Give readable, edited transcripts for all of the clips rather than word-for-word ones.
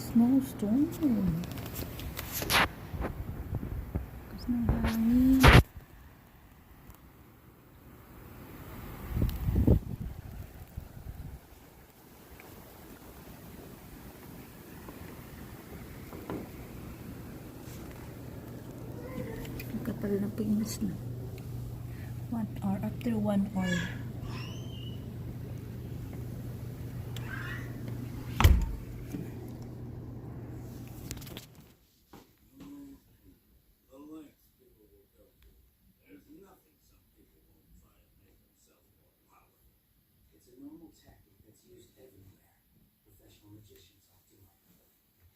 Snowstorm. Lakas ng hangin. Nagkatal na pinis na. 1 hour. After 1 hour.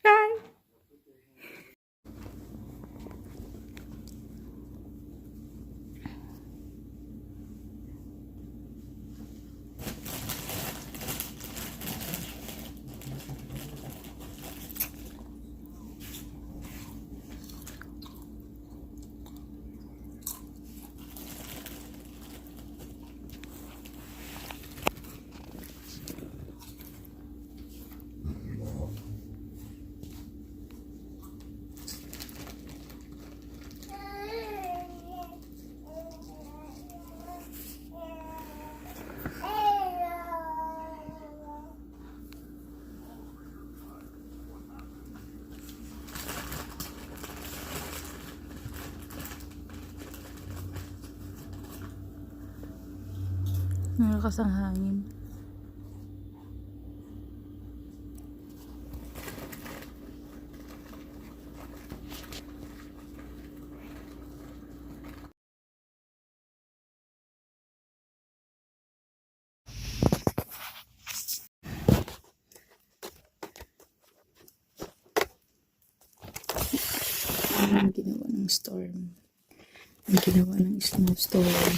Hi. Nalakas ang hangin. Ang ginawa ng storm. Ang ginawa ng snowstorm.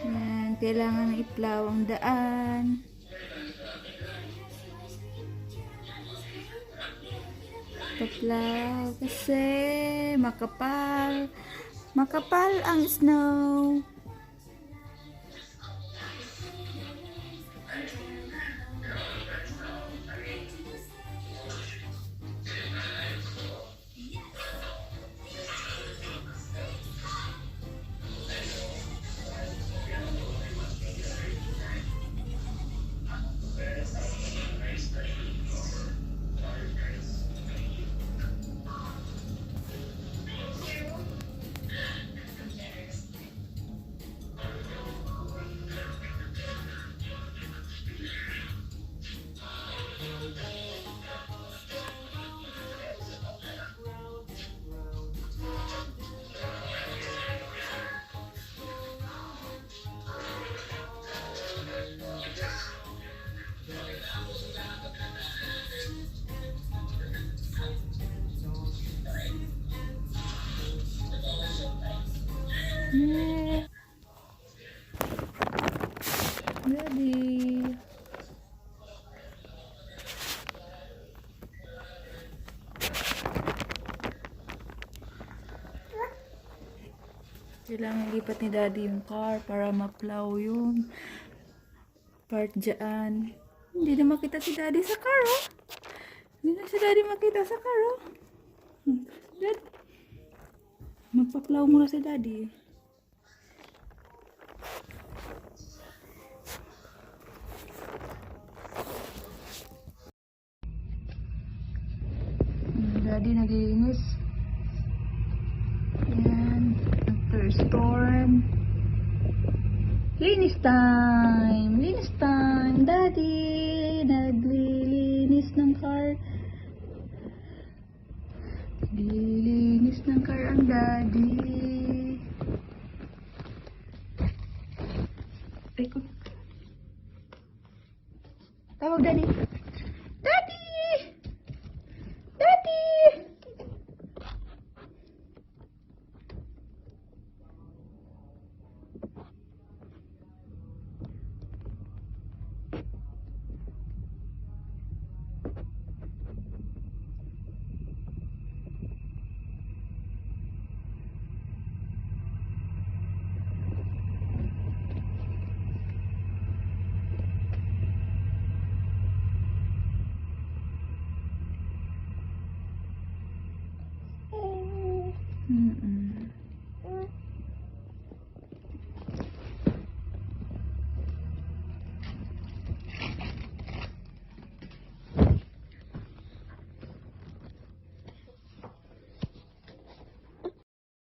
Yan, kailangan i-plow ang daan. Pa-plow kasi makapal. Makapal ang snow. Kailangan lipat ni daddy yung car para ma-plow yung part dyan. Hindi na makita si daddy sa car, oh. Hindi na si daddy makita sa car, oh. Dad, magpa-plow muna si daddy. Daddy naglilinis. Ayan. After storm. Linis time! Linis time! Daddy! Naglilinis ng car. Naglilinis ng car ang daddy. Ay ko. Tawag daddy.